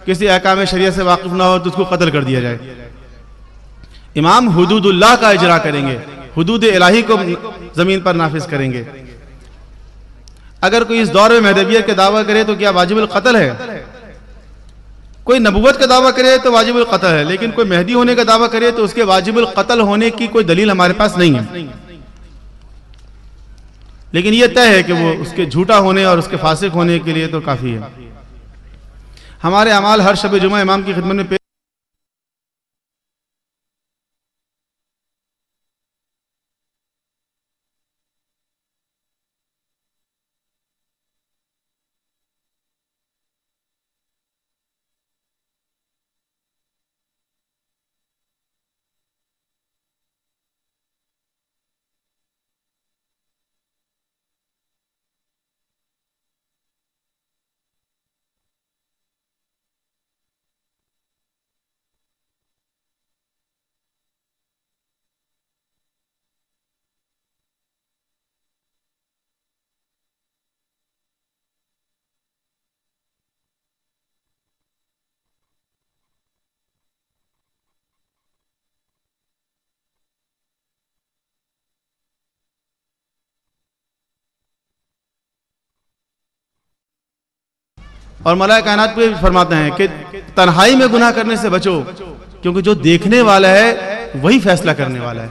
کسی احکام شریعت سے واقف نہ ہو تو اس کو قتل کر دیا جائے. امام حدود اللہ کا اجرا کریں گے, حدود الہی کو زمین پر نافذ کریں گے. اگر کوئی اس دور میں مہدویت کے دعویٰ کرے تو کیا واجب القتل ہے؟ کوئی نبوت کا دعویٰ کرے تو واجب القتل ہے, لیکن کوئی مہدی ہونے کا دعویٰ کرے تو اس کے واجب القتل ہونے کی کوئی دلیل ہمارے پاس نہیں ہے. لیکن یہ طے ہے کہ وہ اس کے جھوٹا ہونے اور اس کے فاسق ہونے کے لیے تو کافی ہے. ہمارے اعمال ہر شب جمعہ امام کی خدمت میں اور مولا کائنات پہ فرماتے ہیں کہ تنہائی میں گناہ کرنے سے بچو, کیونکہ جو دیکھنے والا ہے وہی فیصلہ کرنے والا ہے.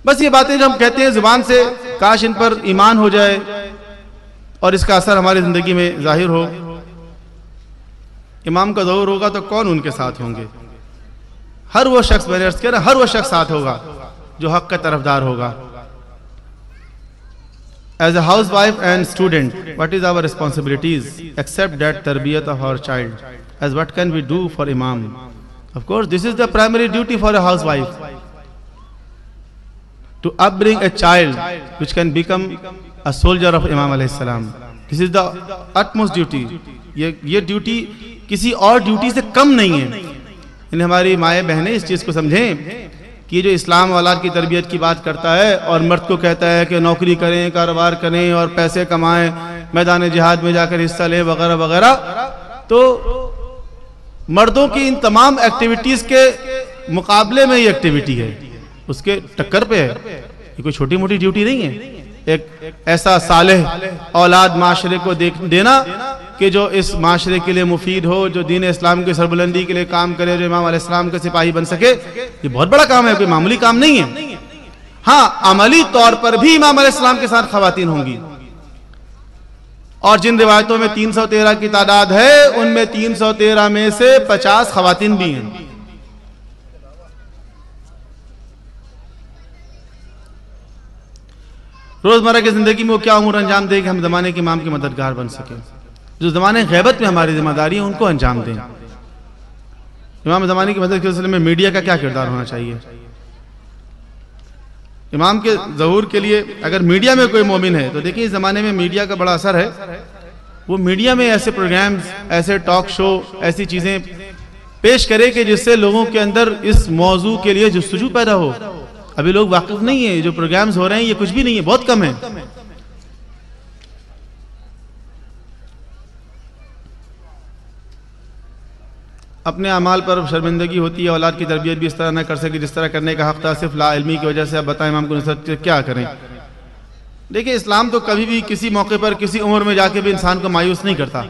بس یہ باتیں جو ہم کہتے ہیں زبان سے, کاش ان پر ایمان ہو جائے اور اس کا اثر ہماری زندگی میں ظاہر ہو. امام کا ظہور ہوگا تو کون ان کے ساتھ ہوں گے؟ ہر وہ شخص, میں نے عرض کیا نا, ہر وہ شخص ساتھ ہوگا جو حق کا طرفدار ہوگا. As a housewife and student, what is our responsibilities except that tarbiyat of our child? As what can we do for Imam? Of course, this is the primary duty for a housewife, to upbring a child which can become a soldier of Imam alayhi salam. This is the utmost duty. یہ duty کسی اور duty سے کم نہیں ہے. انہیں ہماری مائیں بہنیں اس چیز کو سمجھیں کہ یہ جو اسلام اولاد کی تربیت کی بات کرتا ہے اور مرد کو کہتا ہے کہ نوکری کریں, کاروبار کریں اور پیسے کمائیں, میدان جہاد میں جا کر حصہ لیں وغیرہ وغیرہ, تو مردوں کی ان تمام ایکٹیویٹیز کے مقابلے میں یہ ایکٹیویٹی ہے, اس کے ٹکر پہ ہے. یہ کوئی چھوٹی موٹی ڈیوٹی نہیں ہے. ایک ایسا صالح اولاد معاشرے کو دینا کہ جو اس معاشرے کے لیے مفید ہو, جو دین اسلام کی سربلندی کے لیے کام کرے, جو امام علیہ السلام کے سپاہی بن سکے, یہ بہت بڑا کام ہے, کوئی معمولی کام نہیں ہے. ہاں, عملی طور پر بھی امام علیہ السلام کے ساتھ خواتین ہوں گی, اور جن روایتوں میں 313 کی تعداد ہے ان میں 313 میں سے 50 خواتین بھی ہیں. روزمرہ کی زندگی میں وہ کیا امور انجام دے کہ ہم زمانے کے امام کی مددگار بن سکیں, جو زمانے غیبت میں ہماری ذمہ داری ہے ان کو انجام دیں. امام زمانے کی مدد کے سلسلے میں میڈیا کا کیا کردار ہونا چاہیے؟ امام کے ظہور کے لیے اگر میڈیا میں کوئی مومن ہے تو دیکھیں اس زمانے میں میڈیا کا بڑا اثر ہے. وہ میڈیا میں ایسے پروگرامز, ایسے ٹاک شو, ایسی چیزیں پیش کرے کہ جس سے لوگوں کے اندر اس موضوع کے لیے جستجو پیدا ہو. ابھی لوگ واقف نہیں ہیں, جو پروگرامز ہو رہے ہیں یہ کچھ بھی نہیں ہے, بہت کم ہے. اپنے اعمال پر شرمندگی ہوتی ہے, اولاد کی تربیت بھی اس طرح نہ کر سکے جس طرح کرنے کا حق تھا, صرف لا علمی کی وجہ سے. اب بتائیں امام کو نصرت کیا کریں؟ دیکھیں, اسلام تو کبھی بھی کسی موقع پر کسی عمر میں جا کے بھی انسان کو مایوس نہیں کرتا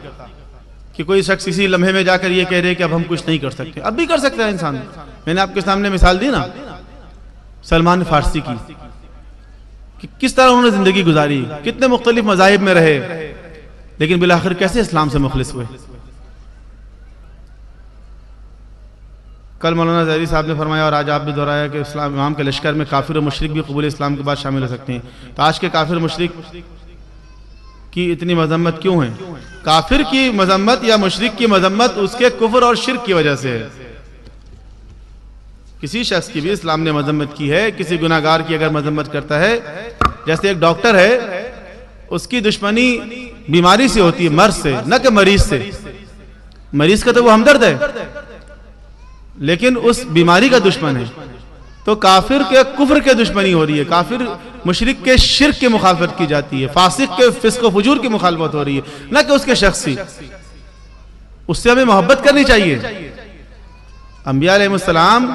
کہ کوئی شخص اسی لمحے میں جا کر یہ کہہ رہے کہ اب ہم کچھ نہیں کر سکتے. اب بھی کر سکتا ہے انسان. میں نے آپ کے سامنے مثال دی نا سلمان فارسی کی, کہ کس طرح انہوں نے زندگی گزاری, کتنے مختلف مذاہب میں رہے, لیکن بالآخر کیسے اسلام سے مخلص ہوئے. کل مولانا زہری صاحب نے فرمایا اور آج آپ بھی دہرایا کہ اسلام امام کے لشکر میں کافر و مشرک بھی قبول اسلام کے بعد شامل ہو سکتے ہیں. تو آج کے کافر و مشرک کی اتنی مذمت کیوں ہے؟ کافر کی مذمت یا مشرک کی مذمت اس کے کفر اور شرک کی وجہ سے ہے. کسی شخص کی بھی اسلام نے مذمت کی ہے, کسی گناہگار کی اگر مذمت کرتا ہے, جیسے ایک ڈاکٹر ہے اس کی دشمنی بیماری سے ہوتی ہے, مرض سے, نہ کہ مریض سے. مریض کا تو وہ ہمدرد ہے لیکن اس بیماری کا دشمن ہے. تو کافر کے کفر کے دشمنی ہو رہی ہے, کافر مشرک کے شرک کی مخالفت کی جاتی ہے, فاسق کے فسق و فجور کی مخالفت ہو رہی ہے, نہ کہ اس کے شخصی. اس سے ہمیں محبت کرنی چاہیے. انبیاء علیہ السلام،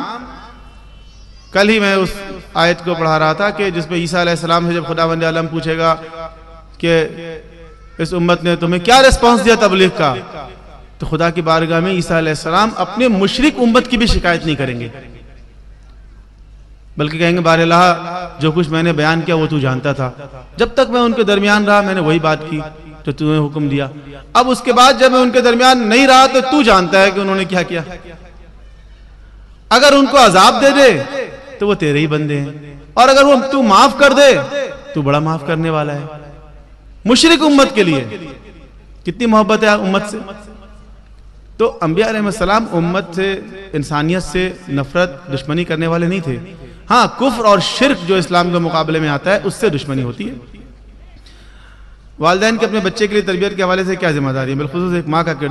کل ہی میں اس آیت کو پڑھا رہا تھا کہ جس پہ عیسیٰ علیہ السلام سے جب خداوند عالم پوچھے گا کہ اس امت نے تمہیں کیا ریسپانس دیا تبلیغ کا، تو خدا کی بارگاہ میں عیسیٰ علیہ السلام اپنے مشرک امت کی بھی شکایت نہیں کریں گے، بلکہ کہیں گے بار الہ جو کچھ میں نے بیان کیا وہ تو جانتا تھا، جب تک میں ان کے درمیان رہا میں نے وہی بات کی جو تمہیں حکم دیا، اب اس کے بعد جب میں ان کے درمیان نہیں رہا تو تو جانتا ہے کہ انہوں نے کیا کیا. اگر ان کو عذاب دے دے تو وہ تیرے ہی بندے ہیں، اور اگر وہ تو معاف کر دے تو بڑا معاف کرنے والا ہے. مشرک امت کے لیے کتنی محبت ہے امت سے. تو انبیاء علیہ السلام امت سے، انسانیت سے نفرت دشمنی کرنے والے نہیں تھے. ہاں کفر اور شرک جو اسلام کے مقابلے میں آتا ہے اس سے دشمنی ہوتی ہے. والدین کے اپنے بچے کے لیے تربیت کے حوالے سے کیا ذمہ داری ہے؟ بالخصوص ایک ماں کا کردار